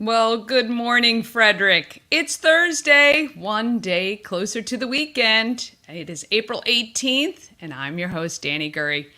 Well, good morning, Frederick. It's Thursday, one day closer to the weekend. It is April 18th, and I'm your host, Dani Gurrie.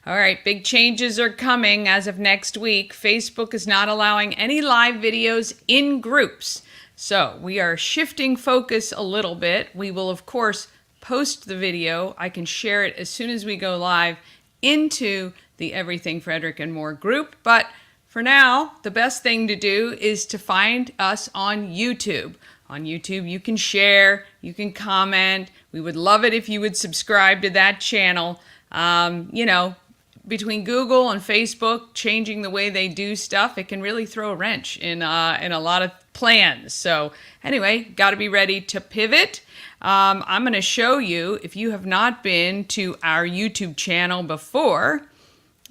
All right, big changes are coming as of next week. Facebook is not allowing any live videos in groups. So we are shifting focus a little bit. We will, of course, post the video. I can share it as soon as we go live into the Everything Frederick and More group. But for now, the best thing to do is to find us on YouTube. On YouTube, you can share, you can comment. We would love it if you would subscribe to that channel. Between Google and Facebook changing the way they do stuff, it can really throw a wrench in a lot of plans. So anyway, got to be ready to pivot. I'm going to show you, if you have not been to our YouTube channel before,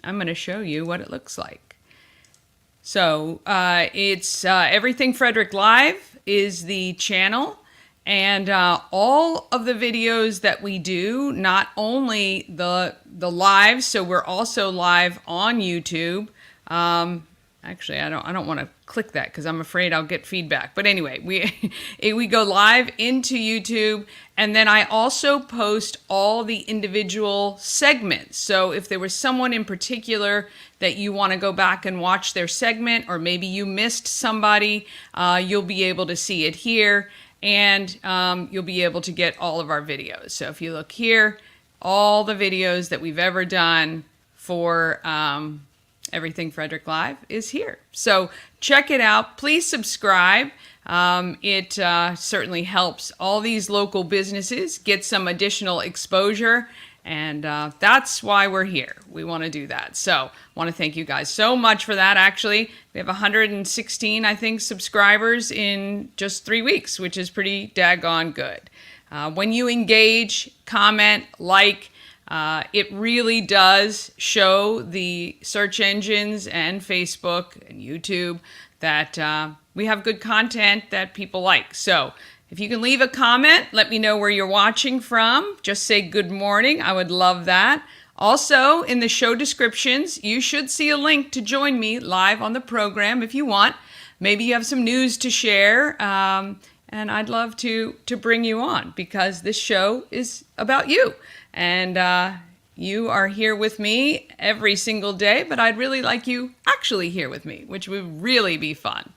I'm going to show you what it looks like. So it's Everything Frederick Live is the channel. And all of the videos that we do, not only the live, so we're also live on YouTube. Actually, I don't want to click that because I'm afraid I'll get feedback. But anyway, we go live into YouTube, and then I also post all the individual segments. So if there was someone in particular that you want to go back and watch their segment, or maybe you missed somebody, you'll be able to see it here. And you'll be able to get all of our videos. So if you look here, all the videos that we've ever done for Everything Frederick Live is here. So check it out. Please subscribe. It certainly helps all these local businesses get some additional exposure. And that's why we're here. We want to do that. So I want to thank you guys so much for that. Actually, we have 116, I think, subscribers in just 3 weeks, which is pretty daggone good. When you engage, comment, like, it really does show the search engines and Facebook and YouTube that we have good content that people like. So if you can leave a comment, let me know where you're watching from. Just say good morning. I would love that. Also, in the show descriptions, you should see a link to join me live on the program if you want. Maybe you have some news to share, and I'd love to bring you on because this show is about you. And you are here with me every single day, but I'd really like you actually here with me, which would really be fun.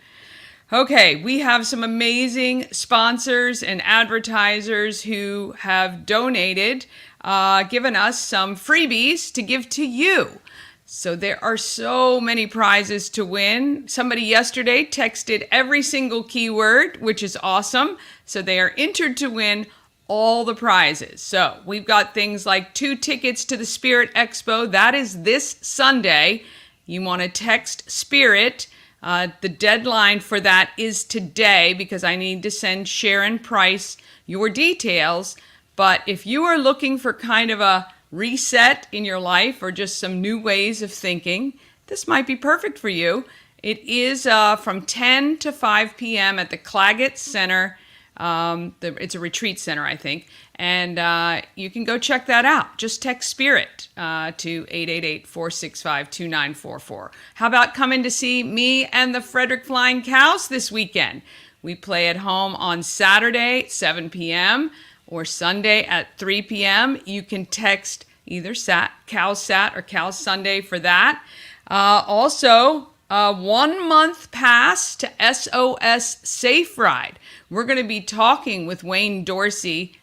Okay, we have some amazing sponsors and advertisers who have donated, given us some freebies to give to you. So there are so many prizes to win. Somebody yesterday texted every single keyword, which is awesome. So they are entered to win all the prizes. So we've got things like 2 tickets to the Spirit Expo. That is this Sunday. You want to text Spirit. The deadline for that is today because I need to send Sharon Price your details. But if you are looking for kind of a reset in your life or just some new ways of thinking, this might be perfect for you. It is from 10 to 5 p.m. at the Claggett Center. It's a retreat center, I think. And you can go check that out. Just text Spirit to 888-465-2944. How about coming to see me and the Frederick Flying Cows this weekend? We play at home on Saturday at 7 p.m. or Sunday at 3 p.m. You can text either Cows Sat or Cows Sunday for that. Also, 1 month pass to SOS Safe Ride. We're going to be talking with Wayne Dorsey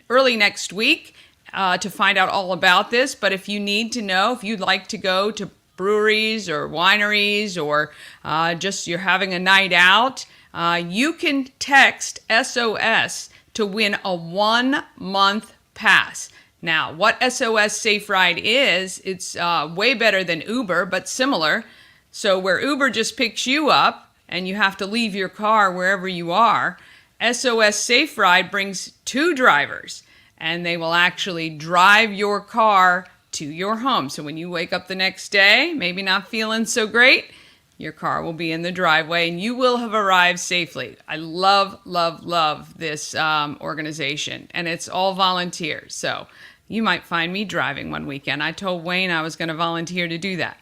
early next week to find out all about this. But if you need to know, if you'd like to go to breweries or wineries or just you're having a night out, you can text SOS to win a 1 month pass. Now, what SOS Safe Ride is, it's way better than Uber, but similar. So where Uber just picks you up and you have to leave your car wherever you are, SOS Safe Ride brings 2 drivers and they will actually drive your car to your home. So when you wake up the next day, maybe not feeling so great, your car will be in the driveway and you will have arrived safely. I love, love, love this organization, and it's all volunteers. So you might find me driving one weekend. I told Wayne I was going to volunteer to do that.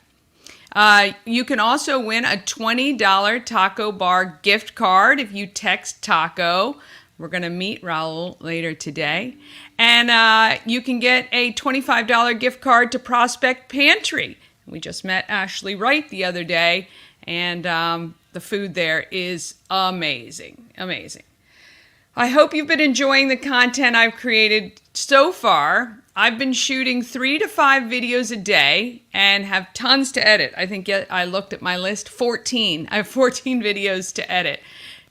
You can also win a $20 taco bar gift card if you text taco. We're going to meet Raul later today. And you can get a $25 gift card to Prospect Pantry. We just met Ashley Wright the other day, and the food there is amazing, amazing. I hope you've been enjoying the content I've created so far. I've been shooting 3 to 5 videos a day and have tons to edit. I think I looked at my list, 14. I have 14 videos to edit.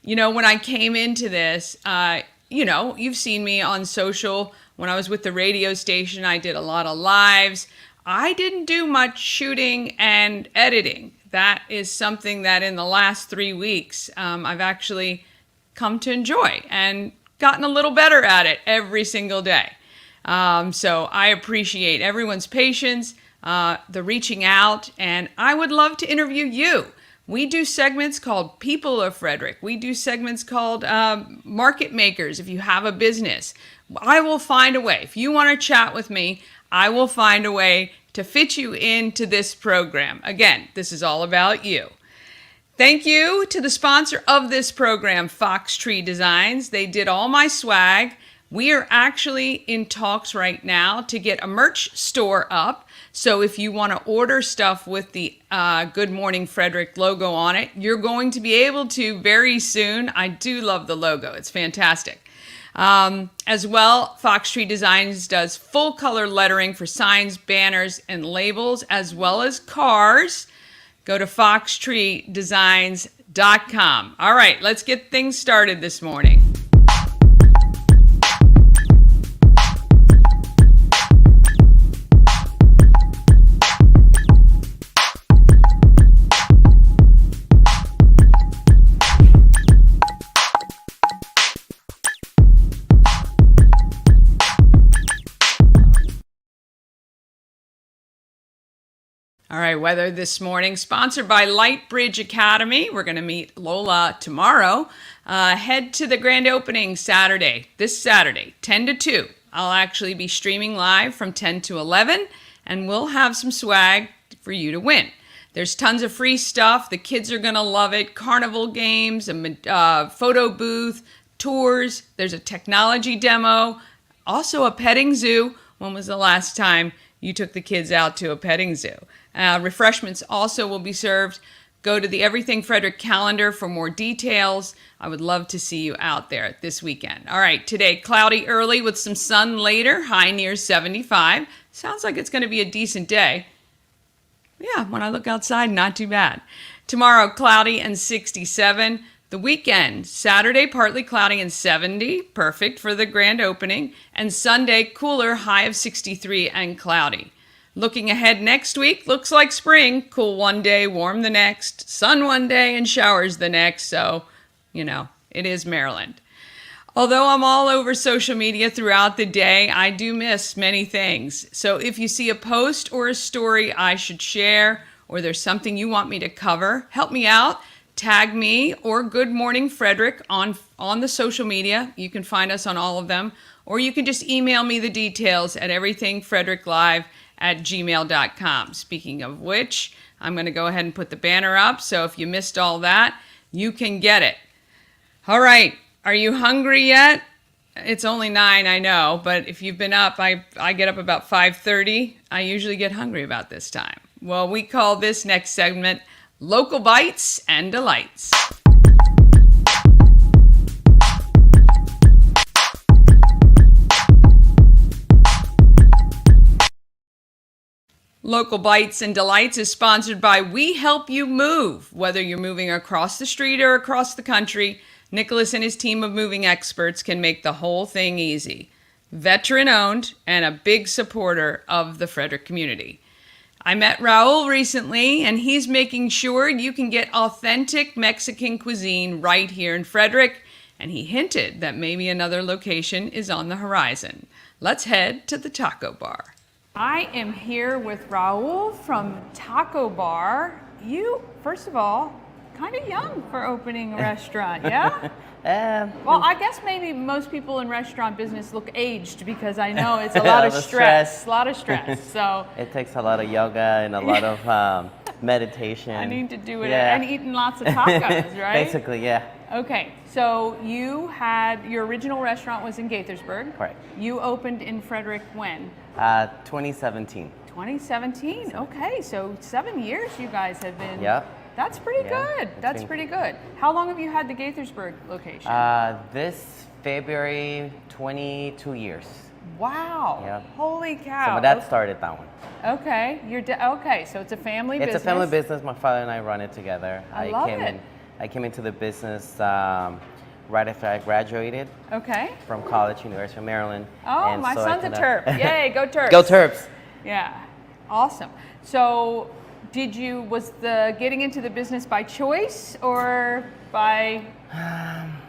You know, when I came into this, you've seen me on social. When I was with the radio station, I did a lot of lives. I didn't do much shooting and editing. That is something that in the last 3 weeks, I've actually come to enjoy and gotten a little better at it every single day. So I appreciate everyone's patience, the reaching out, and I would love to interview you. We do segments called People of Frederick. We do segments called Market Makers. If you have a business, I will find a way. If you want to chat with me, I will find a way to fit you into this program. Again, this is all about you. Thank you to the sponsor of this program, Fox Tree Designs. They did all my swag. We are actually in talks right now to get a merch store up. So if you want to order stuff with the Good Morning Frederick logo on it, you're going to be able to very soon. I do love the logo. It's fantastic. As well, Fox Tree Designs does full color lettering for signs, banners, and labels, as well as cars. Go to foxtreedesigns.com. All right, let's get things started this morning. All right, weather this morning, sponsored by Lightbridge Academy. We're going to meet Lola tomorrow. Head to the grand opening this Saturday, 10 to 2. I'll actually be streaming live from 10 to 11, and we'll have some swag for you to win. There's tons of free stuff. The kids are going to love it. Carnival games, a photo booth, tours. There's a technology demo, also a petting zoo. When was the last time you took the kids out to a petting zoo? Refreshments also will be served. Go to the Everything Frederick calendar for more details. I would love to see you out there this weekend. All right, today cloudy early with some sun later, high near 75. Sounds like it's going to be a decent day. Yeah, when I look outside, not too bad. Tomorrow, cloudy and 67. The weekend, Saturday, partly cloudy and 70. Perfect for the grand opening. And Sunday, cooler, high of 63 and cloudy. Looking ahead next week, looks like spring. Cool one day, warm the next. Sun one day and showers the next. So, it is Maryland. Although I'm all over social media throughout the day, I do miss many things. So if you see a post or a story I should share, or there's something you want me to cover, help me out. Tag me or Good Morning Frederick on the social media. You can find us on all of them. Or you can just email me the details at everythingfredericklive@gmail.com. Speaking of which, I'm going to go ahead and put the banner up. So if you missed all that, you can get it. All right. Are you hungry yet? It's only 9, I know. But if you've been up, I get up about 5:30. I usually get hungry about this time. Well, we call this next segment Local Bites and Delights. Local Bites and Delights is sponsored by We Help You Move. Whether you're moving across the street or across the country, Nicholas and his team of moving experts can make the whole thing easy. Veteran-owned and a big supporter of the Frederick community. I met Raul recently, and he's making sure you can get authentic Mexican cuisine right here in Frederick, and he hinted that maybe another location is on the horizon. Let's head to the taco bar. I am here with Raul from Taco Bar. You, first of all, kind of young for opening a restaurant, yeah? Well, I guess maybe most people in restaurant business look aged because I know it's a lot of stress. A lot of stress. So it takes a lot of yoga and a lot of meditation. I need to do it. Yeah. And eating lots of tacos, right? Basically, yeah. Okay, so you had, your original restaurant was in Gaithersburg. Correct. You opened in Frederick when? 2017. 2017. Okay, so 7 years you guys have been. Yep. That's pretty good. That's pretty good. How long have you had the Gaithersburg location? This February, 22 years. Wow. Yep. Holy cow. So my dad started that one. Okay, okay, so it's a family business. It's a family business. My father and I run it together. I love it. I came into the business right after I graduated Okay. from college, University of Maryland. Oh, and my so son's a Terp. Yay, go Terps. Go Terps. Yeah, awesome. So was the getting into the business by choice or by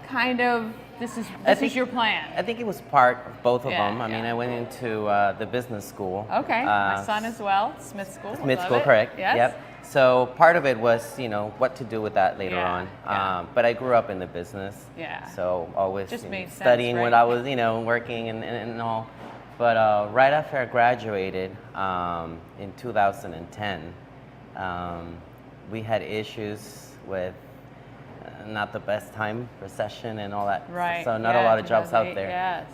kind of, this is your plan? I think it was part of both of Yeah, them. I mean, I went into the business school. Okay, my son as well, Smith School. Smith Love School, it. correct. Yes. Yep. So part of it was, what to do with that later Yeah, on. yeah. But I grew up in the business. Yeah. So always Just made sense, studying when right? I was, working and all. But right after I graduated in 2010, we had issues with not the best time, recession and all that. Right. So not a lot of jobs out 2008, there. yes.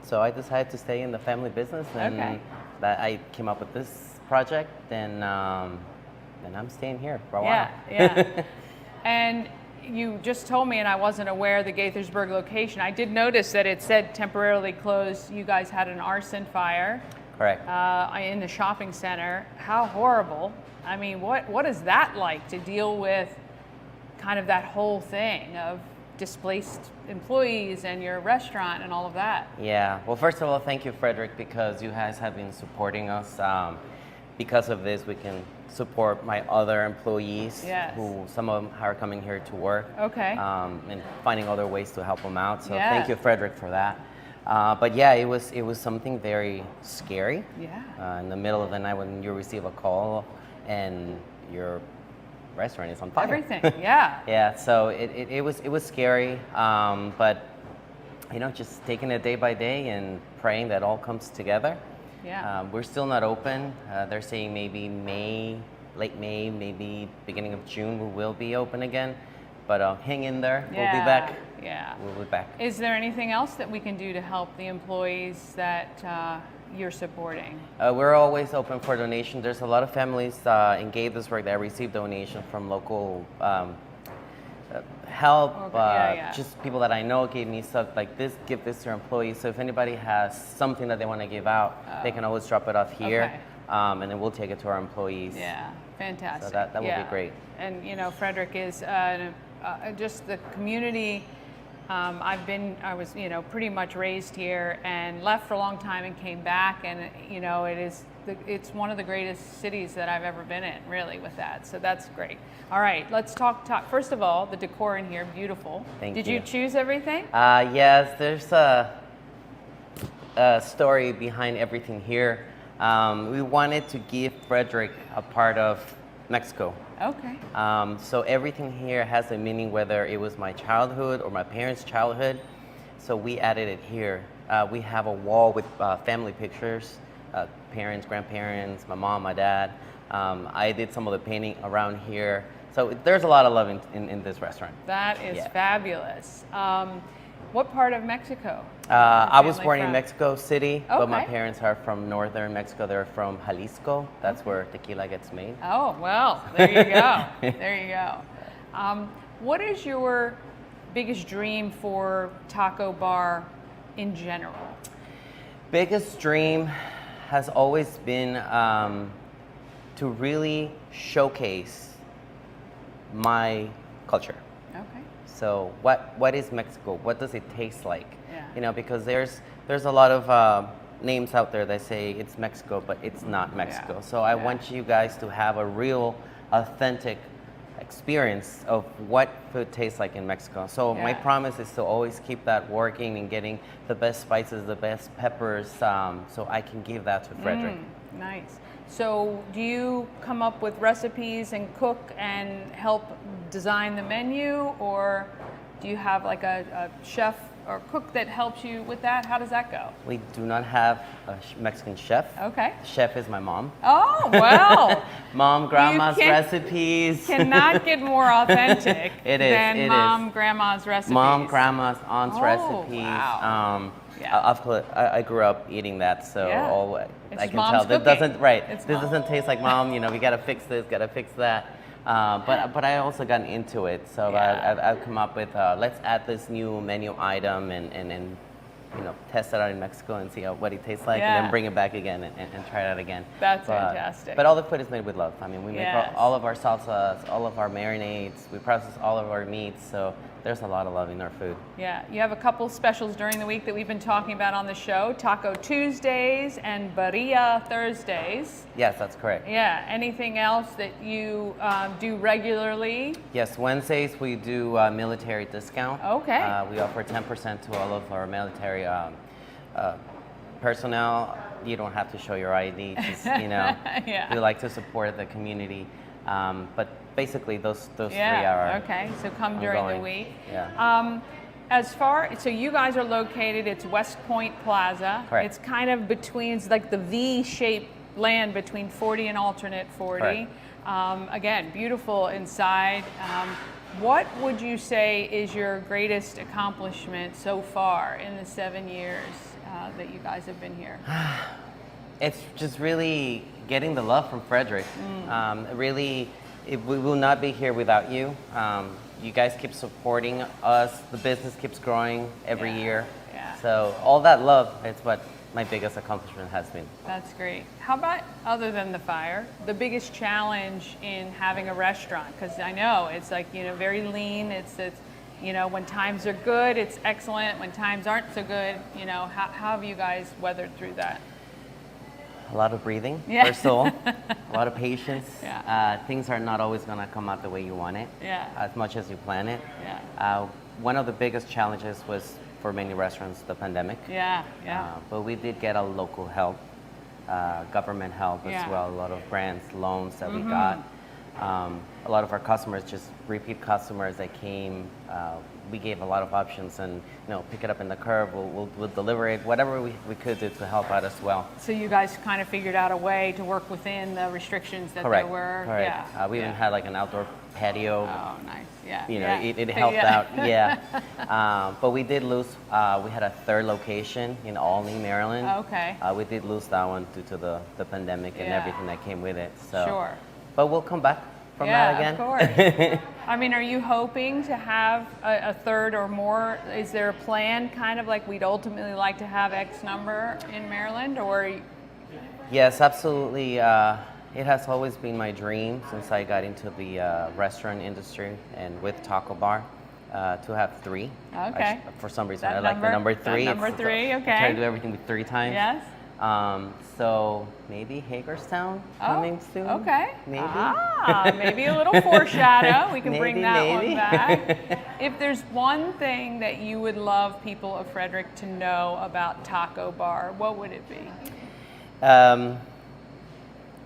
So I decided to stay in the family business, and Okay. that I came up with this project, and I'm staying here for a while. Yeah. And you just told me, and I wasn't aware of the Gaithersburg location. I did notice that it said temporarily closed. You guys had an arson fire. Correct. In the shopping center. How horrible. I mean, what is that like to deal with kind of that whole thing of displaced employees and your restaurant and all of that? Yeah. Well, first of all, thank you, Frederick, because you guys have been supporting us. Because of this, we can support my other employees, Yes. who some of them are coming here to work. Okay. And finding other ways to help them out. So Yeah. thank you, Frederick, for that. But yeah, it was something very scary. Yeah. In the middle of the night when you receive a call and your restaurant is on fire. Everything. Yeah. Yeah. So it was scary, but just taking it day by day and praying that all comes together. Yeah. We're still not open. They're saying maybe late May, maybe beginning of June we will be open again. But hang in there. Yeah. We'll be back. Yeah. We'll be back. Is there anything else that we can do to help the employees that you're supporting? We're always open for donation. There's a lot of families in Gaithersburg that receive donation from local help. Okay. Yeah. Just people that I know gave me stuff like this. Give this to your employees. So if anybody has something that they want to give out, they can always drop it off here, Okay. and then we'll take it to our employees. Yeah, fantastic. So that would be great. And Frederick is just the community. I was pretty much raised here and left for a long time and came back, and it's one of the greatest cities that I've ever been in, really, with that. So that's great. All right, let's talk. First of all, the decor in here, beautiful. Thank you. Did you. you choose everything? Yes, there's a story behind everything here. We wanted to give Frederick a part of Mexico. Okay. So everything here has a meaning, whether it was my childhood or my parents' childhood. So we added it here. We have a wall with family pictures, parents, grandparents, my mom, my dad. I did some of the painting around here. So there's a lot of love in this restaurant. That is fabulous. What part of Mexico? I was Family born in from? Mexico City, but my Okay. parents are from northern Mexico. They're from Jalisco. That's where tequila gets made. Oh, well, there you go. There you go. What is your biggest dream for Taco Bar in general? Biggest dream has always been to really showcase my culture. Okay. So what is Mexico? What does it taste like? Yeah. Because there's a lot of names out there that say it's Mexico, but it's not Mexico. Yeah. So I Yeah. want you guys to have a real, authentic experience of what food tastes like in Mexico. So my Yeah. promise is to always keep that working and getting the best spices, the best peppers, so I can give that to Frederick. Nice. So do you come up with recipes and cook and help design the menu, or do you have like a chef or cook that helps you with that? How does that go? We do not have a Mexican chef. Okay. Chef is my mom. Oh, well. Mom, grandma's recipes. Cannot get more authentic than mom, grandma's recipes. Mom, grandma's, aunt's recipes. Wow. I grew up eating that, so I can tell this doesn't this doesn't taste like mom. You know, we gotta fix this, gotta fix that. But I also got into it, so I've come up with let's add this new menu item and you know, test it out in Mexico and see what it tastes like, and then bring it back again and try it out again. That's fantastic. But all the food is made with love. I mean, we make all of our salsas, all of our marinades, we process all of our meats, so there's a lot of love in our food. Yeah, you have a couple specials during the week that we've been talking about on the show, Taco Tuesdays and Birria Thursdays. Yes, that's correct. Yeah, anything else that you do regularly? Yes, Wednesdays we do military discount. Okay. We offer 10% to all of our military personnel. You don't have to show your ID, just, you know, we like to support the community. But basically those 3 are okay, so come during the week. Yeah. So you guys are located, it's West Point Plaza. Correct. It's kind of between, it's like the V-shaped land between 40 and alternate 40. Again, beautiful inside. What would you say is your greatest accomplishment so far in the 7 years that you guys have been here? It's just really getting the love from Frederick. Really, we will not be here without you. You guys keep supporting us. The business keeps growing every year. Yeah. So all that love, it's what my biggest accomplishment has been. That's great. How about, other than the fire, the biggest challenge in having a restaurant? Because I know it's like, you know, very lean. It's you know, when times are good, it's excellent. When times aren't so good, you know, how have you guys weathered through that? A lot of breathing, first of all. A lot of patience. Things are not always going to come out the way you want it, as much as you plan it. One of the biggest challenges was, for many restaurants, the pandemic. But we did get a local help, government help as well. A lot of grants, loans that we got. A lot of our customers, just repeat customers that came, we gave a lot of options, and, you know, pick it up in the curb, we'll deliver it, whatever we could do to help out as well. So you guys kind of figured out a way to work within the restrictions that there were? Correct. We even had like an outdoor patio. Oh, nice. You know, it helped out. But we did lose, we had a third location in Albany, Maryland. Okay. We did lose that one due to the pandemic and everything that came with it. So. Sure. But we'll come back from that again. Of course. I mean, are you hoping to have a third or more? Is there a plan, kind of like we'd ultimately like to have X number in Maryland, or? Yes, absolutely. It has always been my dream since I got into the restaurant industry and with Taco Bar to have 3. Okay. For some reason, I like the number 3. Number 3, okay. I try to do everything with 3 times. Yes. So maybe Hagerstown coming soon. Okay. Maybe. Maybe a little foreshadow. We can bring that one back. Maybe. If there's one thing that you would love people of Frederick to know about Taco Bar, what would it be?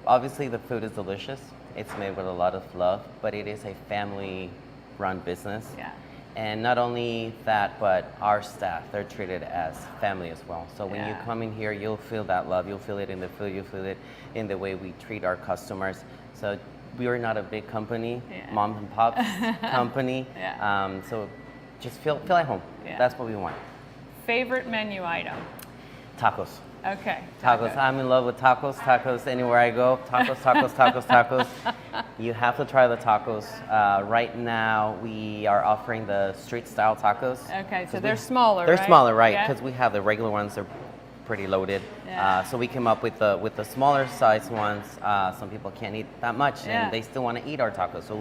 Obviously, the food is delicious. It's made with a lot of love, but it is a family-run business. Yeah. And not only that, but our staff, they're treated as family as well. So when you come in here, you'll feel that love. You'll feel it in the food. You'll feel it in the way we treat our customers. So we are not a big company, mom and pop company. So just feel at home. That's what we want. Favorite menu item? Tacos. Okay. Tacos. I'm in love with tacos. Tacos anywhere I go. Tacos, tacos, tacos, tacos. You have to try the tacos. Right now, we are offering the street style tacos. Okay, so they're smaller, They're right? smaller, right? Because we have the regular ones. They're pretty loaded. So we came up with the smaller size ones. Some people can't eat that much, and they still want to eat our tacos. So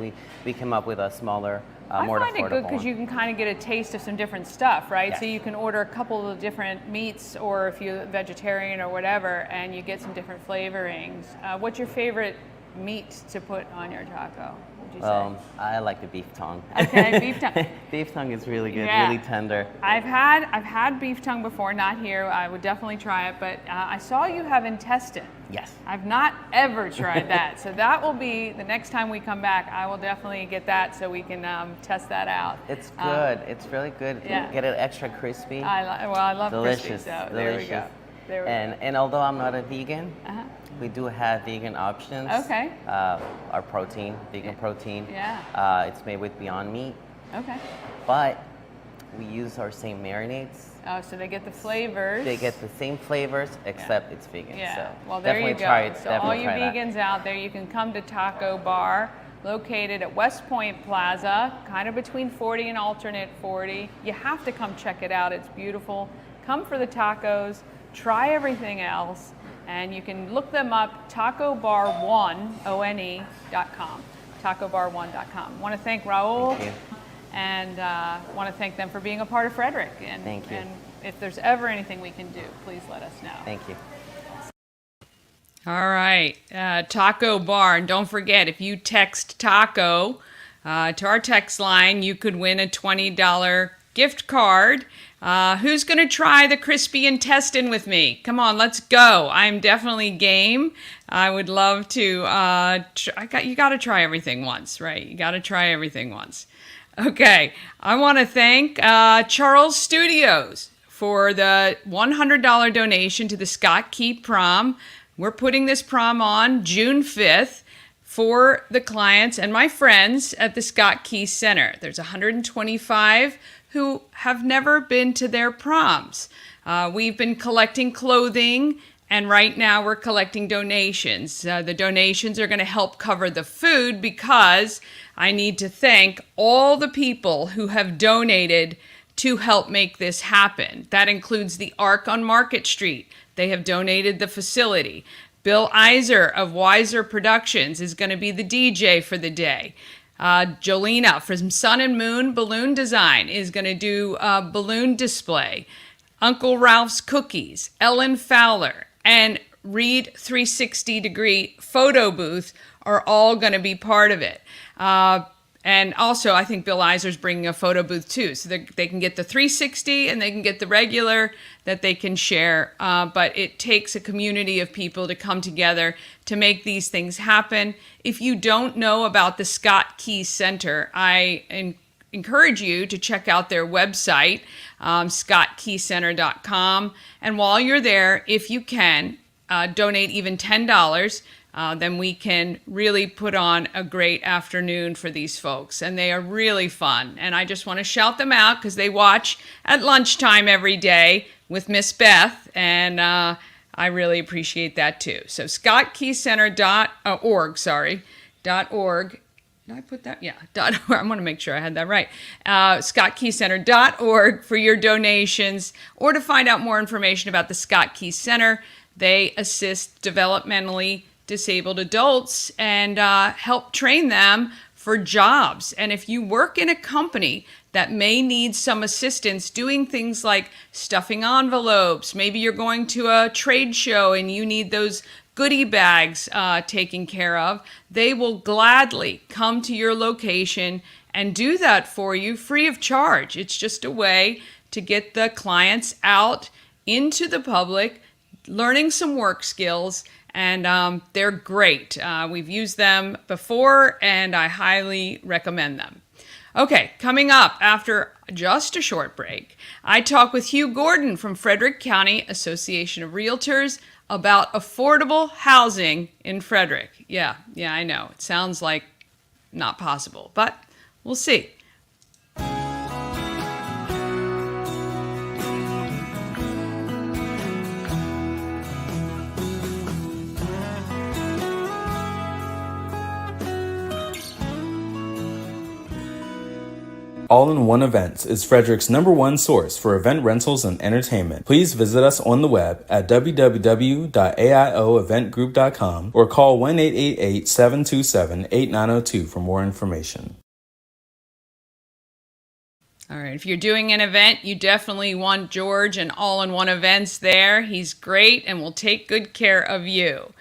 we came up with a smaller, more affordable one. I find it good because you can kind of get a taste of some different stuff, right? Yes. So you can order a couple of different meats, or if you're vegetarian or whatever, and you get some different flavorings. What's your favorite meat to put on your taco? would you say? I like the beef tongue. Okay, beef tongue. Beef tongue is really good, Yeah. really tender. I've had beef tongue before, not here. I would definitely try it, but I saw you have intestine. Yes. I've not ever tried that, so that will be the next time we come back. I will definitely get that so we can test that out. It's good. It's really good. Yeah. Get it extra crispy. I love Delicious. crispy, so Delicious. there we go. There we go. And although I'm not a vegan, Uh-huh. we do have vegan options. Okay. Our protein, vegan protein. Yeah. It's made with Beyond Meat, Okay. but we use our same marinades. Oh, so they get the flavors. They get the same flavors, except it's vegan. Yeah. So Well, there you definitely go. try it. So Definitely all you try that. vegans out there, you can come to Taco Bar, located at West Point Plaza, kind of between 40 and alternate 40. You have to come check it out. It's beautiful. Come for the tacos. Try everything else. And you can look them up, tacobar1.com. tacobar1.com. Want to thank Raul. Thank you. And want to thank them for being a part of Frederick. And, Thank you. And if there's ever anything we can do, please let us know. Thank you. All right, Taco Bar. And don't forget, if you text taco to our text line, you could win a $20 gift card. Who's going to try the crispy intestine with me? Come on, let's go. I'm definitely game. I would love to. You got to try everything once, right? You got to try everything once. Okay, I want to thank Charles Studios for the $100 donation to the Scott Key Prom. We're putting this prom on June 5th for the clients and my friends at the Scott Key Center. There's 125 who have never been to their proms. We've been collecting clothing, and right now we're collecting donations. The donations are going to help cover the food because I need to thank all the people who have donated to help make this happen. That includes the Arc on Market Street. They have donated the facility. Bill Iser of Wiser Productions is going to be the DJ for the day. Jolena from Sun and Moon Balloon Design is going to do a balloon display. Uncle Ralph's Cookies, Ellen Fowler, and Reed 360 Degree Photo Booth are all going to be part of it. And also, I think Bill Iser's bringing a photo booth too, so they can get the 360 and they can get the regular that they can share. But it takes a community of people to come together to make these things happen. If you don't know about the Scott Key Center, I encourage you to check out their website, scottkeycenter.com. And while you're there, if you can, donate even $10. Then we can really put on a great afternoon for these folks. And they are really fun. And I just want to shout them out because they watch at lunchtime every day with Miss Beth. And I really appreciate that too. So scottkeycenter.org. Did I put that? Yeah, .org. I want to make sure I had that right. scottkeycenter.org for your donations or to find out more information about the Scott Key Center. They assist developmentally disabled adults and help train them for jobs. And if you work in a company that may need some assistance doing things like stuffing envelopes, maybe you're going to a trade show and you need those goodie bags taken care of, they will gladly come to your location and do that for you free of charge. It's just a way to get the clients out into the public, learning some work skills, and they're great. We've used them before, and I highly recommend them. Okay, coming up after just a short break, I talk with Hugh Gordon from Frederick County Association of Realtors about affordable housing in Frederick. Yeah, I know. It sounds like not possible, but we'll see. All-in-One Events is Frederick's #1 source for event rentals and entertainment. Please visit us on the web at www.aioeventgroup.com or call 1-888-727-8902 for more information. All right, if you're doing an event, you definitely want George and All-in-One Events there. He's great and will take good care of you.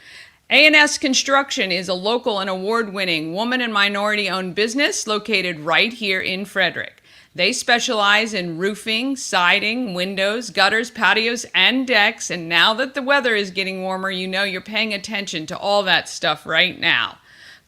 A&S Construction is a local and award-winning woman and minority-owned business located right here in Frederick. They specialize in roofing, siding, windows, gutters, patios, and decks. And now that the weather is getting warmer, you know you're paying attention to all that stuff right now.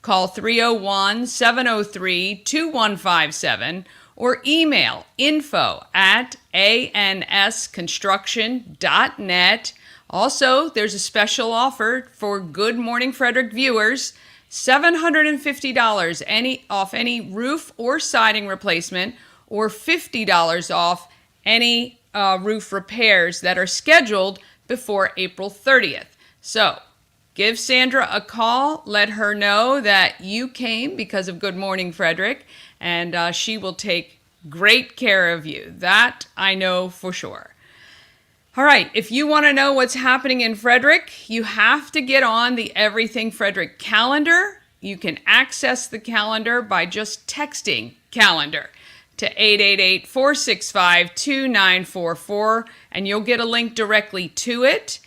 Call 301-703-2157 or email info@ansconstruction.net. Also, there's a special offer for Good Morning Frederick viewers, $750 off any roof or siding replacement, or $50 off any roof repairs that are scheduled before April 30th. So give Sandra a call. Let her know that you came because of Good Morning Frederick, and she will take great care of you. That I know for sure. All right, if you want to know what's happening in Frederick, you have to get on the Everything Frederick calendar. You can access the calendar by just texting calendar to 888-465-2944, and you'll get a link directly to it.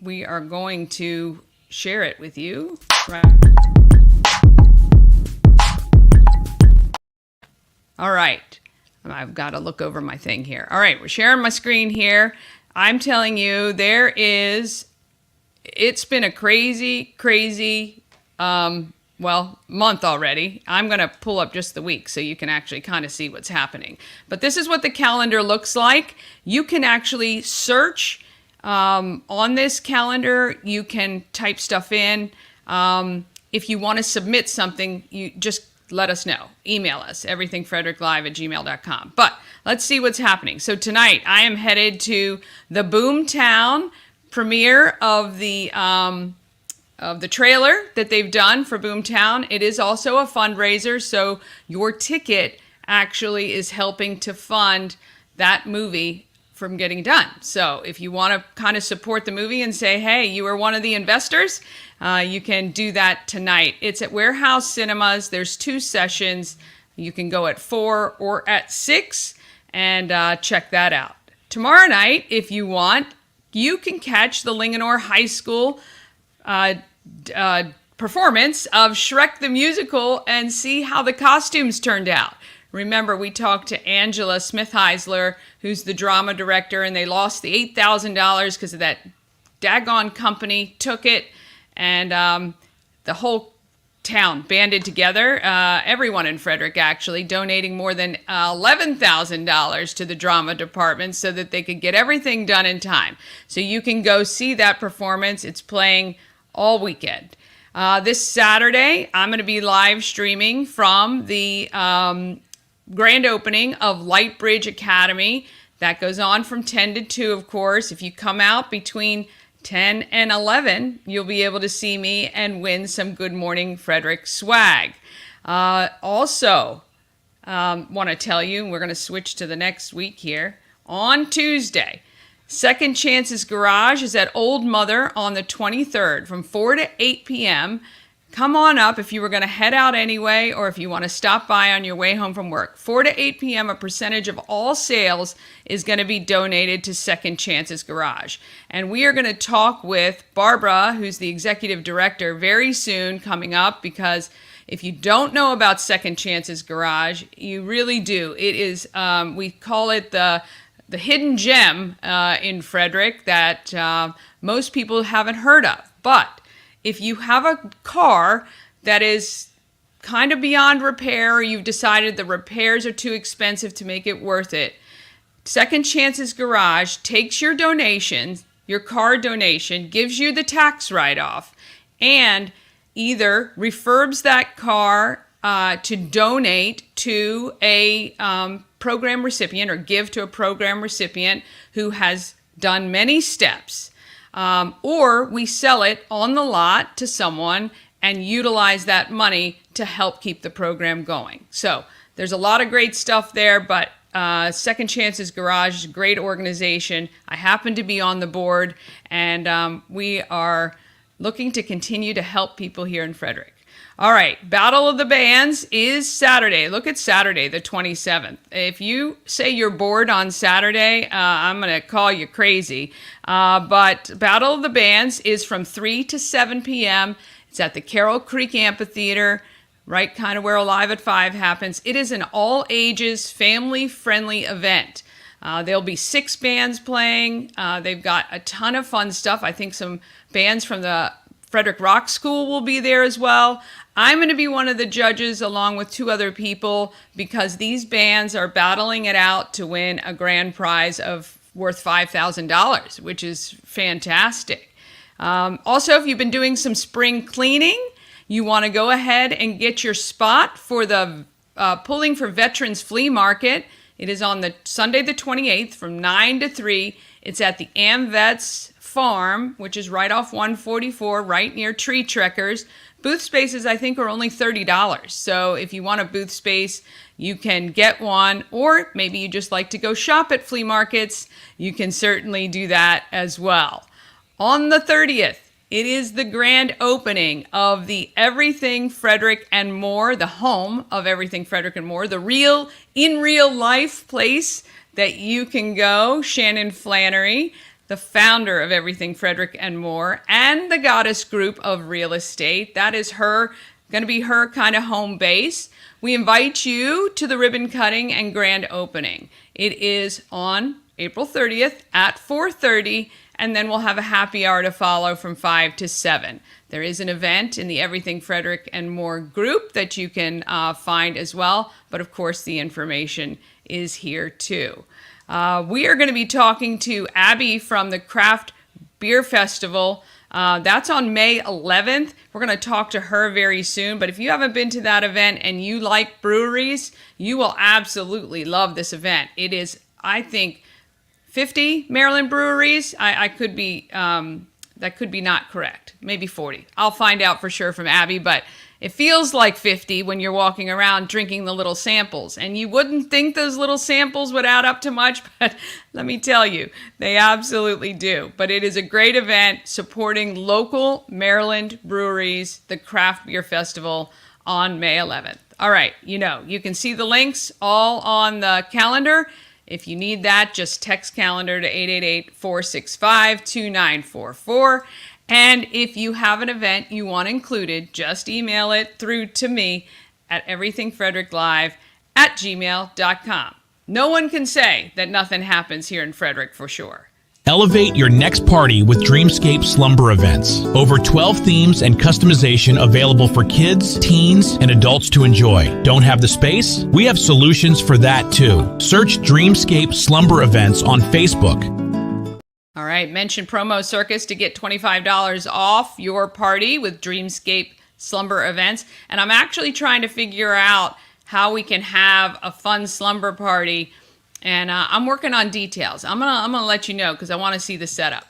We are going to share it with you. All right. I've got to look over my thing here. All right, we're sharing my screen here. I'm telling you, it's been a crazy, month already. I'm going to pull up just the week so you can actually kind of see what's happening. But this is what the calendar looks like. You can actually search on this calendar. You can type stuff in. If you want to submit something, you just let us know. Email us, everythingfredericklive@gmail.com. But let's see what's happening. So tonight I am headed to the Boomtown premiere of the trailer that they've done for Boomtown. It is also a fundraiser, so your ticket actually is helping to fund that movie from getting done. So if you want to kind of support the movie and say, hey, you were one of the investors, you can do that tonight. It's at Warehouse Cinemas. There's 2 sessions. You can go at 4 or at 6 and check that out. Tomorrow night, if you want, you can catch the Linganore High School performance of Shrek the Musical and see how the costumes turned out. Remember, we talked to Angela Smith-Heisler, who's the drama director, and they lost the $8,000 because of that daggone company took it, and the whole town banded together, everyone in Frederick actually, donating more than $11,000 to the drama department so that they could get everything done in time. So you can go see that performance. It's playing all weekend. This Saturday, I'm going to be live streaming from the grand opening of Lightbridge Academy. That goes on from 10 to 2, of course. If you come out between 10 and 11, you'll be able to see me and win some Good Morning Frederick swag. Also, want to tell you, we're going to switch to the next week here. On Tuesday, Second Chances Garage is at Old Mother on the 23rd from 4 to 8 p.m. Come on up if you were going to head out anyway, or if you want to stop by on your way home from work. 4 to 8 p.m., a percentage of all sales is going to be donated to Second Chances Garage. And we are going to talk with Barbara, who's the executive director, very soon coming up, because if you don't know about Second Chances Garage, you really do. It is, we call it the hidden gem in Frederick that most people haven't heard of. But if you have a car that is kind of beyond repair, or you've decided the repairs are too expensive to make it worth it, Second Chances Garage takes your donation, your car donation, gives you the tax write-off, and either refurbs that car to donate to a program recipient, or give to a program recipient who has done many steps. Or we sell it on the lot to someone and utilize that money to help keep the program going. So there's a lot of great stuff there, but Second Chances Garage is a great organization. I happen to be on the board, and we are looking to continue to help people here in Frederick. All right, Battle of the Bands is Saturday. Look at Saturday, the 27th. If you say you're bored on Saturday, I'm going to call you crazy. But Battle of the Bands is from 3 to 7 p.m. It's at the Carroll Creek Amphitheater, right kind of where Alive at 5 happens. It is an all-ages, family-friendly event. There'll be 6 bands playing. They've got a ton of fun stuff. I think some bands from the Frederick Rock School will be there as well. I'm going to be one of the judges along with 2 other people because these bands are battling it out to win a grand prize of worth $5,000, which is fantastic. Also, if you've been doing some spring cleaning, you want to go ahead and get your spot for the Pulling for Veterans Flea Market. It is on the Sunday the 28th from 9 to 3. It's at the AmVets Farm, which is right off 144, right near Tree Trekkers. Booth spaces, I think, are only $30. So if you want a booth space, you can get one. Or maybe you just like to go shop at flea markets. You can certainly do that as well. On the 30th, it is the grand opening of the Everything Frederick and More, the home of Everything Frederick and More, the in real life place that you can go. Shannon Flannery, the founder of Everything Frederick and More, and the Goddess Group of Real Estate. That is going to be her kind of home base. We invite you to the ribbon cutting and grand opening. It is on April 30th at 4:30, and then we'll have a happy hour to follow from 5 to 7. There is an event in the Everything Frederick and More group that you can find as well, but of course the information is here too. We are going to be talking to Abby from the Craft Beer Festival. That's on May 11th. We're going to talk to her very soon. But if you haven't been to that event and you like breweries, you will absolutely love this event. It is, I think, 50 Maryland breweries. I could be, that could be not correct. Maybe 40. I'll find out for sure from Abby, but it feels like 50 when you're walking around drinking the little samples. And you wouldn't think those little samples would add up to much, but let me tell you, they absolutely do. But it is a great event supporting local Maryland breweries, the Craft Beer Festival on May 11th. All right, you can see the links all on the calendar. If you need that, just text calendar to 888-465-2944. And if you have an event you want included, just email it through to me at everythingfredericklive@gmail.com. No one can say that nothing happens here in Frederick for sure. Elevate your next party with Dreamscape Slumber Events. Over 12 themes and customization available for kids, teens, and adults to enjoy. Don't have the space? We have solutions for that too. Search Dreamscape Slumber Events on Facebook. All right, mention Promo Circus to get $25 off your party with Dreamscape Slumber Events. And I'm actually trying to figure out how we can have a fun slumber party. And I'm working on details. I'm gonna let you know because I want to see the setup.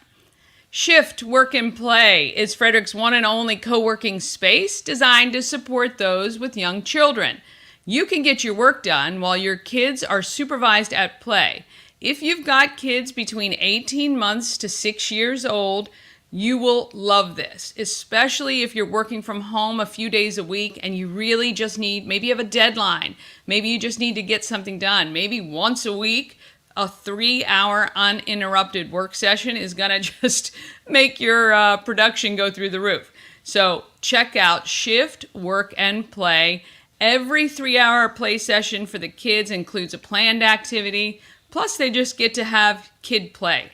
Shift Work and Play is Frederick's one and only co-working space designed to support those with young children. You can get your work done while your kids are supervised at play. If you've got kids between 18 months to 6 years old, you will love this, especially if you're working from home a few days a week and you really just need, maybe you have a deadline, maybe you just need to get something done. Maybe once a week, a 3-hour uninterrupted work session is gonna just make your production go through the roof. So check out Shift Work and Play. Every 3-hour play session for the kids includes a planned activity, plus they just get to have kid play.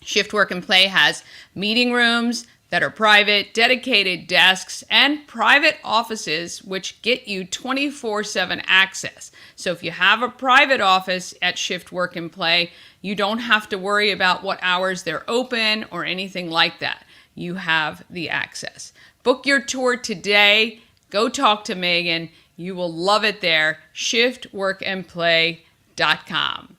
Shift Work and Play has meeting rooms that are private, dedicated desks, and private offices which get you 24/7 access. So if you have a private office at Shift Work and Play, you don't have to worry about what hours they're open or anything like that. You have the access. Book your tour today. Go talk to Megan. You will love it there. shiftworkandplay.com.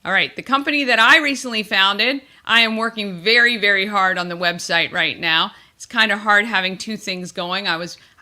All right, the company that I recently founded, I am working very, very hard on the website right now. It's kind of hard having 2 things going. I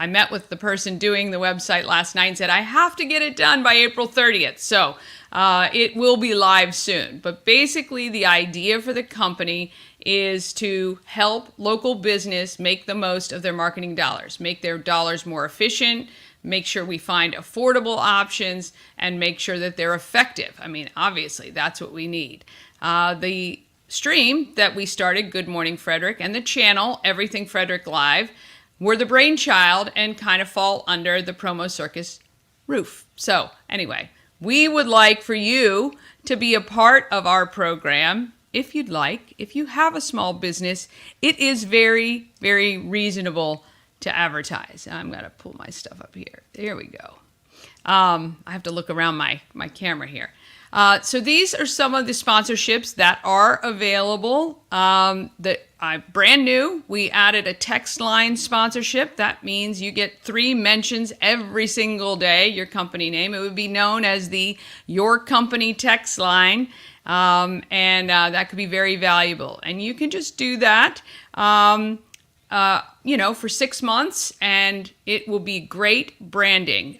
met with the person doing the website last night and said, I have to get it done by April 30th. So it will be live soon. But basically the idea for the company is to help local business make the most of their marketing dollars, make their dollars more efficient, make sure we find affordable options, and make sure that they're effective. I mean, obviously, that's what we need. The stream that we started, Good Morning Frederick, and the channel, Everything Frederick Live, were the brainchild and kind of fall under the Promo Circus roof. So anyway, we would like for you to be a part of our program if you'd like. If you have a small business, it is very, very reasonable to advertise. I'm going to pull my stuff up here. There we go. I have to look around my camera here. So these are some of the sponsorships that are available. Brand new, we added a text line sponsorship. That means you get 3 mentions every single day, your company name. It would be known as the Your Company text line. And that could be very valuable. And you can just do that, for 6 months, and it will be great branding.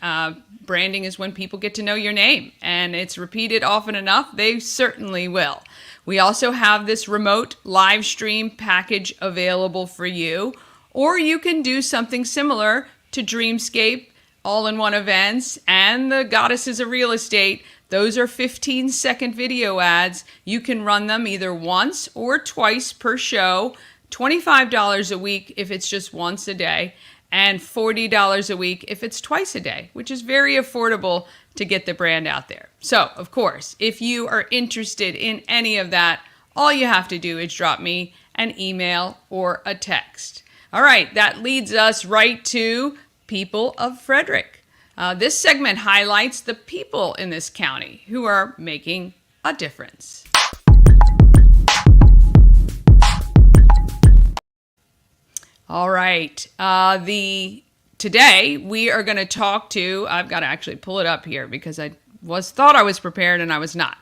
Branding is when people get to know your name, and it's repeated often enough, they certainly will. We also have this remote live stream package available for you, or you can do something similar to Dreamscape all-in-one events and the Goddesses of Real Estate. Those are 15-second video ads. You can run them either once or twice per show, $25 a week if it's just once a day, and $40 a week if it's twice a day, which is very affordable to get the brand out there. So, of course, if you are interested in any of that, all you have to do is drop me an email or a text. All right, that leads us right to People of Frederick. This segment highlights the people in this county who are making a difference. All right. Today we are going to talk to, I've got to actually pull it up here because I thought I was prepared and I was not.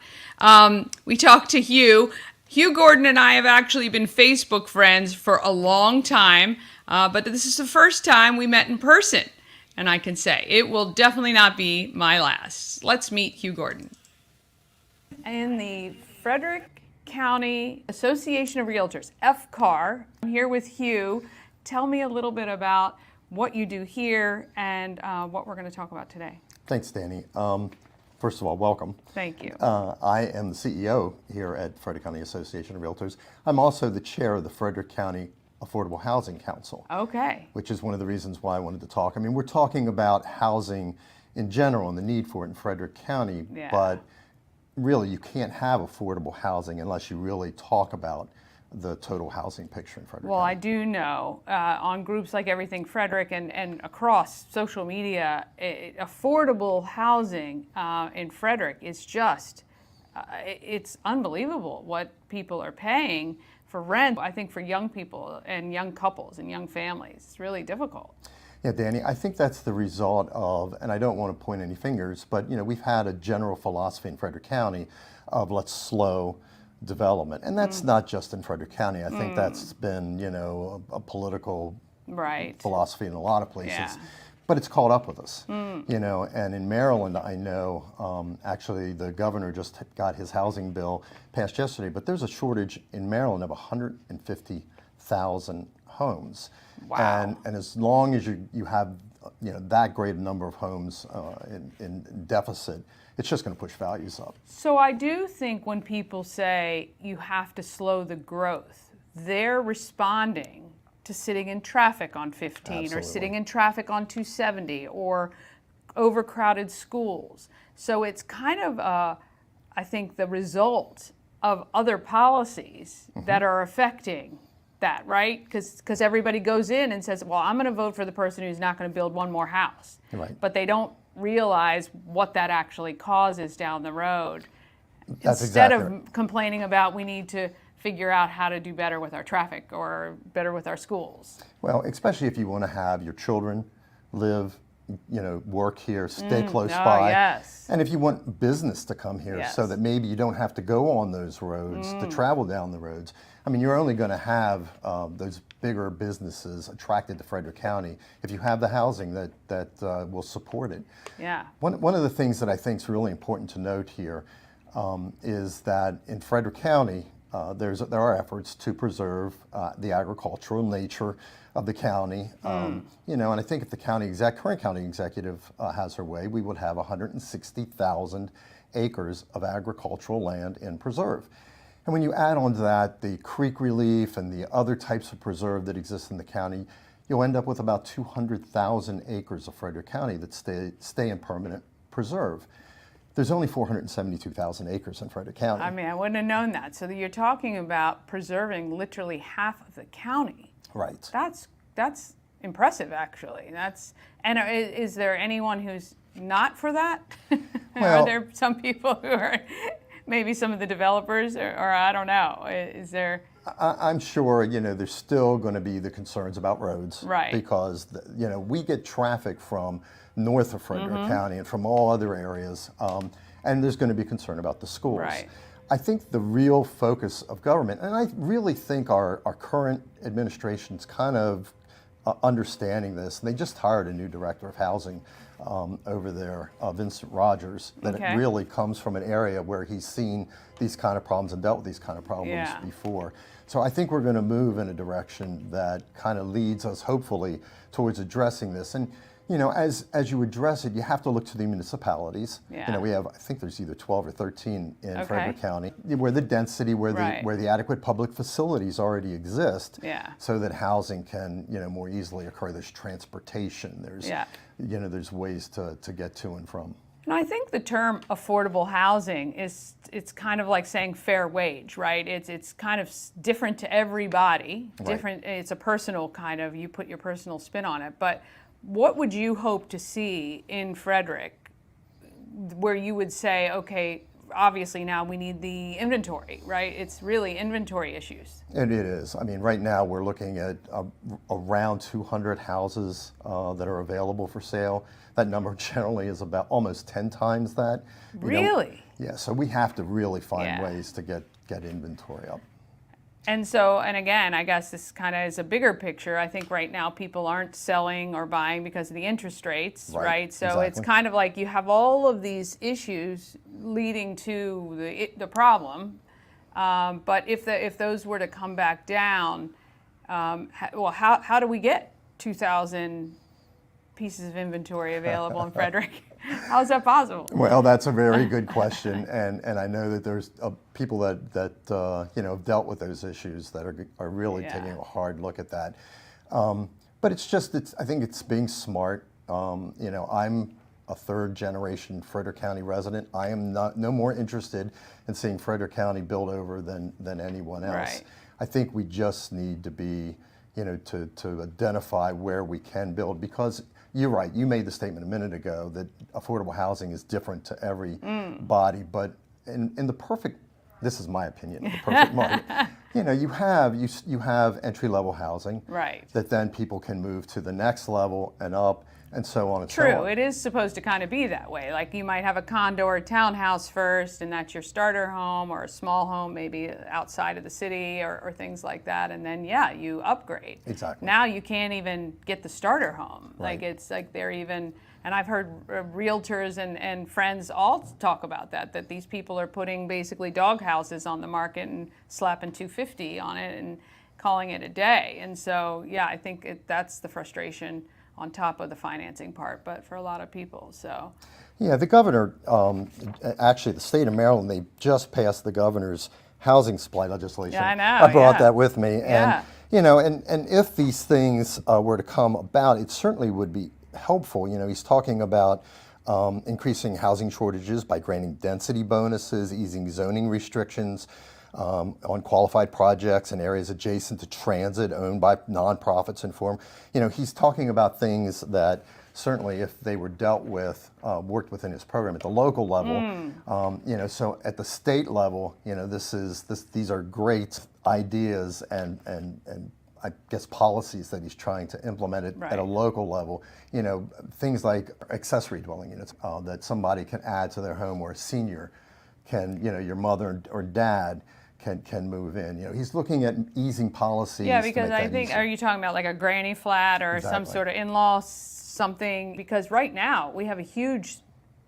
We talked to Hugh. Hugh Gordon and I have actually been Facebook friends for a long time, but this is the first time we met in person. And I can say it will definitely not be my last. Let's meet Hugh Gordon. In the Frederick County Association of Realtors, FCAR. I'm here with Hugh. Tell me a little bit about what you do here and what we're going to talk about today. Thanks, Dani. First of all, welcome. Thank you. I am the CEO here at Frederick County Association of Realtors. I'm also the chair of the Frederick County Affordable Housing Council. Okay. Which is one of the reasons why I wanted to talk. I mean, we're talking about housing in general and the need for it in Frederick County, but really you can't have affordable housing unless you really talk about the total housing picture in Frederick County. I do know on groups like Everything Frederick and across social media, affordable housing in Frederick is just, it's unbelievable what people are paying for rent. I think for young people and young couples and young families, it's really difficult. Yeah, Dani, I think that's the result of, and I don't want to point any fingers, but we've had a general philosophy in Frederick County of let's slow development. And that's not just in Frederick County. I think that's been, a political philosophy in a lot of places. Yeah. But it's caught up with us, and in Maryland, I know, actually the governor just got his housing bill passed yesterday, but there's a shortage in Maryland of 150,000 homes. Wow. And as long as you have, that great a number of homes in deficit, it's just going to push values up. So I do think when people say you have to slow the growth, they're responding to sitting in traffic on 15 Absolutely. Or sitting in traffic on 270 or overcrowded schools. So it's kind of, I think, the result of other policies that are affecting that, right? Because everybody goes in and says, well, I'm going to vote for the person who's not going to build one more house. Right. But they don't realize what that actually causes down the road. That's Instead exactly of complaining about we need to figure out how to do better with our traffic or better with our schools. Well, especially if you want to have your children live, work here, stay close by. Yes. And if you want business to come here Yes. so that maybe you don't have to go on those roads to travel down the roads. I mean, you're only going to have those bigger businesses attracted to Frederick County if you have the housing that will support it. Yeah. One of the things that I think is really important to note here is that in Frederick County, there are efforts to preserve the agricultural nature of the county. You know, and I think if the current county executive has her way, we would have 160,000 acres of agricultural land in preserve. And when you add on to that the creek relief and the other types of preserve that exist in the county, you'll end up with about 200,000 acres of Frederick County that stay in permanent preserve. There's only 472,000 acres in Frederick County. I mean, I wouldn't have known that. So you're talking about preserving literally half of the county. Right. That's impressive, actually. And is there anyone who's not for that? Well, are there some people who are, maybe some of the developers, or I don't know? Is there? I'm sure, you know, there's still going to be the concerns about roads. Right. Because, you know, we get traffic from north of Frederick County and from all other areas, and there's going to be concern about the schools. Right. I think the real focus of government, and I really think our current administration's kind of understanding this, and they just hired a new director of housing over there, Vincent Rogers, that it really comes from an area where he's seen these kind of problems and dealt with these kind of problems before. So I think we're going to move in a direction that kind of leads us, hopefully, towards addressing this. And you know, as you address it, you have to look to the municipalities. Yeah. You know, we have, I think there's either 12 or 13 in Frederick County, where the density, where the adequate public facilities already exist, so that housing can, you know, more easily occur. There's transportation. There's, you know, there's ways to get to and from. No, I think the term affordable housing it's kind of like saying fair wage, right? It's kind of different to everybody. Different. It's a personal kind of, you put your personal spin on it, but. What would you hope to see in Frederick where you would say, okay, obviously now we need the inventory, right? It's really inventory issues. And it is. I mean, right now we're looking at around 200 houses that are available for sale. That number generally is about almost 10 times that. Really? Yeah, so we have to really find ways to get inventory up. And so, and again, I guess this kind of is a bigger picture. I think right now people aren't selling or buying because of the interest rates, right? So it's kind of like you have all of these issues leading to the problem. But if those were to come back down, well, how do we get 2,000 pieces of inventory available in Frederick? How is that possible? Well, that's a very good question, and I know that there's people that you know, have dealt with those issues that are really taking a hard look at that. But I think it's being smart. You know, I'm a third generation Frederick County resident. I am no more interested in seeing Frederick County build over than anyone else. Right. I think we just need to be, you know, to identify where we can build, because you're right. You made the statement a minute ago that affordable housing is different to every body, but in the perfect, this is my opinion, the perfect market, you know, you have entry-level housing, that then people can move to the next level and up, and so on and so on. True, it is supposed to kind of be that way. Like you might have a condo or a townhouse first, and that's your starter home, or a small home maybe outside of the city, or things like that, and then you upgrade. Exactly. Now you can't even get the starter home. Like it's like they're even, and I've heard realtors and friends all talk about that these people are putting basically dog houses on the market and slapping $250 on it and calling it a day. And so I think that's the frustration on top of the financing part, but for a lot of people, so. Yeah, the governor, actually the state of Maryland, they just passed the governor's housing supply legislation. Yeah, I know. I brought that with me. Yeah. And, you know, and if these things were to come about, it certainly would be helpful. You know, he's talking about increasing housing shortages by granting density bonuses, easing zoning restrictions on qualified projects in areas adjacent to transit owned by nonprofits and forum. You know, he's talking about things that certainly, if they were dealt with, worked within his program at the local level. You know, so at the state level, you know, these are great ideas and I guess policies that he's trying to implement at a local level. You know, things like accessory dwelling units that somebody can add to their home, or a senior can, you know, your mother or dad can move in. You know, he's looking at easing policies. Yeah, because I think, easy. are you talking about like a granny flat or some sort of in-law something? Because right now we have a huge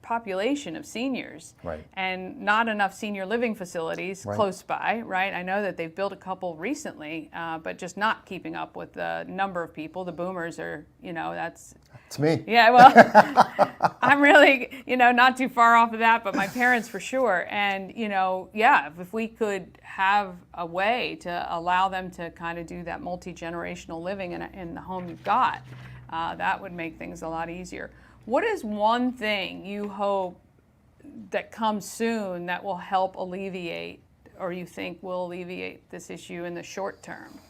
population of seniors, Right. and not enough senior living facilities Right. close by, right? I know that they've built a couple recently, but just not keeping up with the number of people. The boomers are, that's... It's me. Yeah, well, I'm really, not too far off of that, but my parents for sure. And, if we could have a way to allow them to kind of do that multi-generational living in the home you've got, that would make things a lot easier. What is one thing you hope that comes soon that will help alleviate, or you think will alleviate this issue in the short term?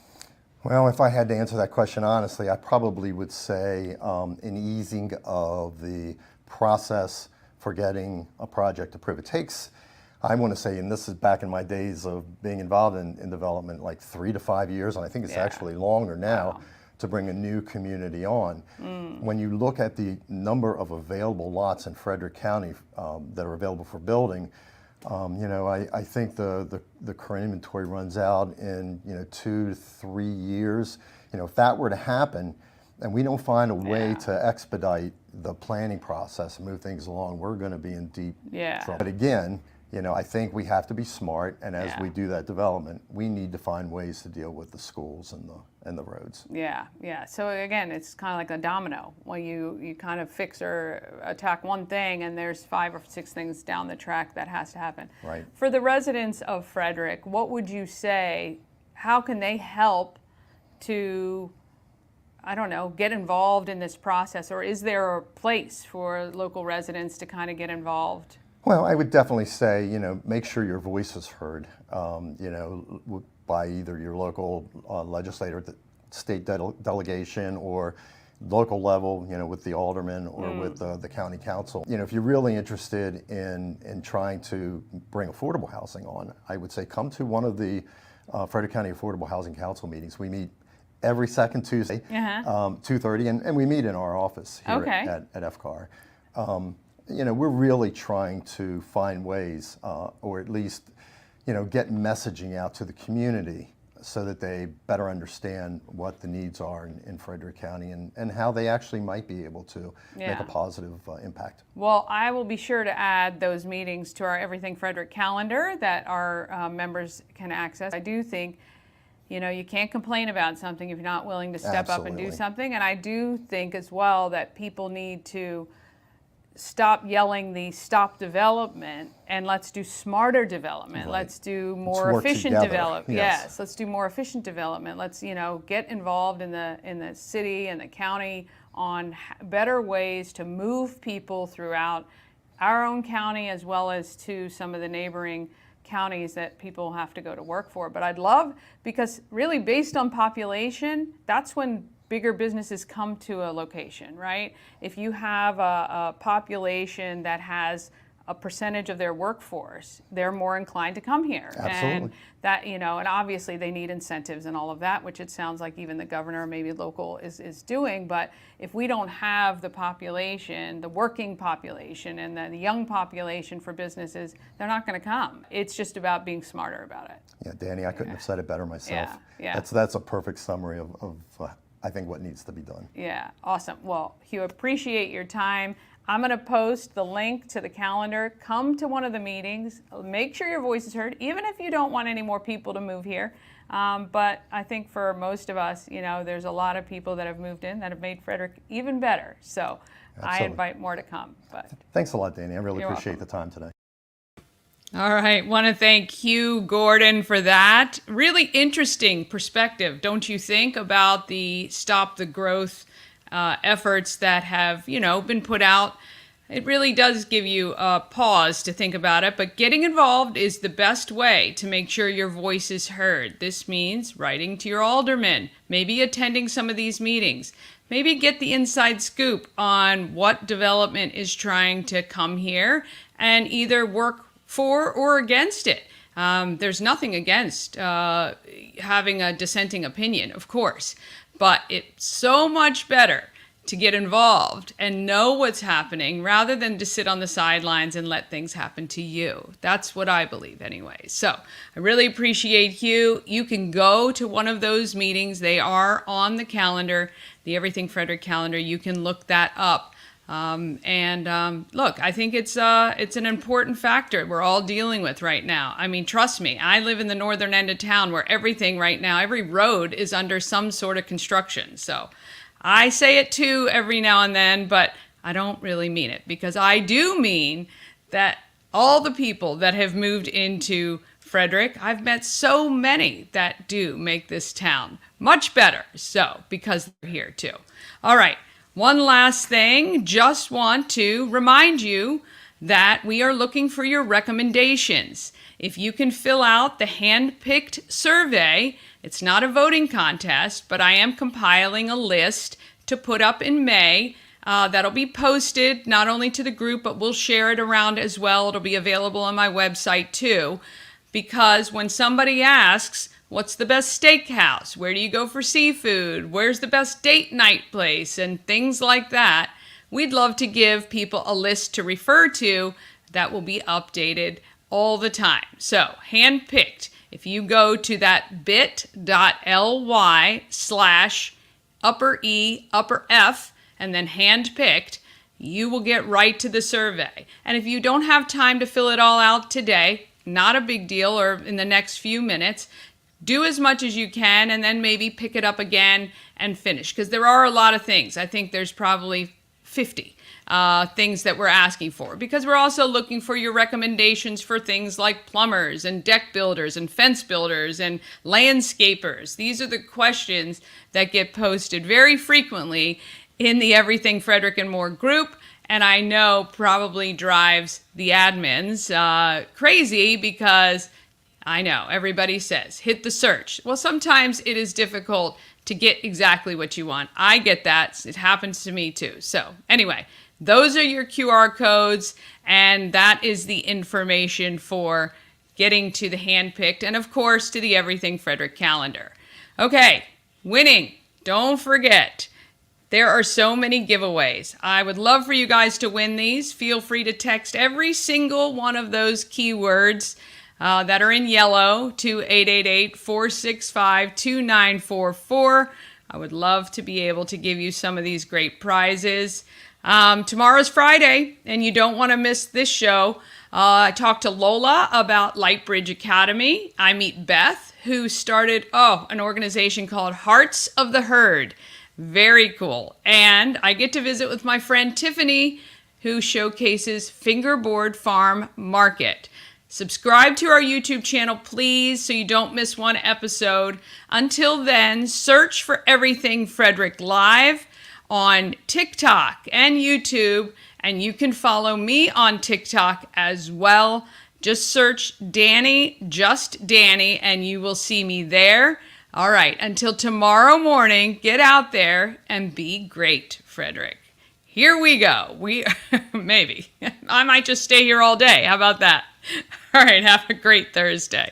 Well, if I had to answer that question honestly, I probably would say an easing of the process for getting a project approved. It takes, I want to say, and this is back in my days of being involved in development, like 3 to 5 years, and I think it's actually longer now. Wow. To bring a new community on. When you look at the number of available lots in Frederick County that are available for building, I think the current inventory runs out in 2 to 3 years. If that were to happen, and we don't find a way to expedite the planning process and move things along, we're going to be in deep trouble. But again, I think we have to be smart, and as we do that development, we need to find ways to deal with the schools and the roads. Yeah. So again, it's kind of like a domino. When you kind of fix or attack one thing, and there's 5 or 6 things down the track that has to happen. Right. For the residents of Frederick, what would you say? How can they help to, I don't know, get involved in this process, or is there a place for local residents to kind of get involved? Well, I would definitely say, make sure your voice is heard, by either your local legislator, the state delegation, or local level, with the alderman or with the county council. If you're really interested in trying to bring affordable housing on, I would say come to one of the Frederick County Affordable Housing Council meetings. We meet every second Tuesday, 2:30, and we meet in our office here at FCAR. We're really trying to find ways, or at least, get messaging out to the community so that they better understand what the needs are in Frederick County and how they actually might be able to make a positive impact. Well, I will be sure to add those meetings to our Everything Frederick calendar that our members can access. I do think, you can't complain about something if you're not willing to step up and do something. And I do think as well that people need to stop yelling the stop development and let's do smarter development. Right. Let's do more efficient development. Yes, let's do more efficient development. Let's get involved in the city and the county on better ways to move people throughout our own county as well as to some of the neighboring counties that people have to go to work for. But I'd love, because really based on population, that's when bigger businesses come to a location, right? If you have a population that has a percentage of their workforce, they're more inclined to come here. Absolutely. And that, and obviously they need incentives and all of that, which it sounds like even the governor, maybe local, is doing. But if we don't have the population, the working population and the young population for businesses, they're not going to come. It's just about being smarter about it. Yeah, Dani, I couldn't have said it better myself. Yeah. That's a perfect summary of I think what needs to be done. Yeah, awesome. Well, Hugh, appreciate your time. I'm going to post the link to the calendar. Come to one of the meetings. Make sure your voice is heard, even if you don't want any more people to move here. But I think for most of us, there's a lot of people that have moved in that have made Frederick even better. So I invite more to come. But thanks a lot, Dani. I really You're appreciate welcome. the time today. all right, want to thank Hugh Gordon for that. Really interesting perspective, don't you think, about the Stop the Growth efforts that have, been put out. It really does give you a pause to think about it, but getting involved is the best way to make sure your voice is heard. This means writing to your alderman, maybe attending some of these meetings, maybe get the inside scoop on what development is trying to come here and either work for or against it. There's nothing against having a dissenting opinion, of course, but it's so much better to get involved and know what's happening rather than to sit on the sidelines and let things happen to you. That's what I believe anyway. So I really appreciate Hugh. You can go to one of those meetings. They are on the calendar, the Everything Frederick calendar. You can look that up. Look, I think it's an important factor we're all dealing with right now. I mean, trust me, I live in the northern end of town where everything right now, every road is under some sort of construction. So I say it too every now and then, but I don't really mean it, because I do mean that all the people that have moved into Frederick, I've met so many that do make this town much better. So, because they're here too. All right. One last thing, just want to remind you that we are looking for your recommendations. If you can fill out the hand-picked survey, it's not a voting contest, but I am compiling a list to put up in May. That'll be posted not only to the group, but we'll share it around as well. It'll be available on my website too, because when somebody asks, what's the best steakhouse? Where do you go for seafood? Where's the best date night place? And things like that. We'd love to give people a list to refer to that will be updated all the time. So, handpicked. If you go to that bit.ly/E_F and then handpicked, you will get right to the survey. And if you don't have time to fill it all out today, not a big deal, or in the next few minutes, do as much as you can and then maybe pick it up again and finish. Because there are a lot of things. I think there's probably 50 things that we're asking for. Because we're also looking for your recommendations for things like plumbers and deck builders and fence builders and landscapers. These are the questions that get posted very frequently in the Everything Frederick and More group. And I know probably drives the admins crazy, because I know everybody says, hit the search. Well, sometimes it is difficult to get exactly what you want. I get that. It happens to me too. So anyway, those are your QR codes, and that is the information for getting to the handpicked and, of course, to the Everything Frederick calendar. Okay, winning. Don't forget, there are so many giveaways. I would love for you guys to win these. Feel free to text every single one of those keywords that are in yellow to 888-465-2944. I would love to be able to give you some of these great prizes. Tomorrow's Friday, and you don't want to miss this show. I talked to Lola about Lightbridge Academy. I meet Beth, who started an organization called Hearts of the Herd. Very cool. And I get to visit with my friend Tiffany, who showcases Fingerboard Farm Market. Subscribe to our YouTube channel, please, so you don't miss one episode. Until then, search for Everything Frederick Live on TikTok and YouTube, and you can follow me on TikTok as well. Just search Dani, just Dani, and you will see me there. All right, until tomorrow morning, get out there and be great, Frederick. Here we go. Maybe. I might just stay here all day. How about that? All right, have a great Thursday.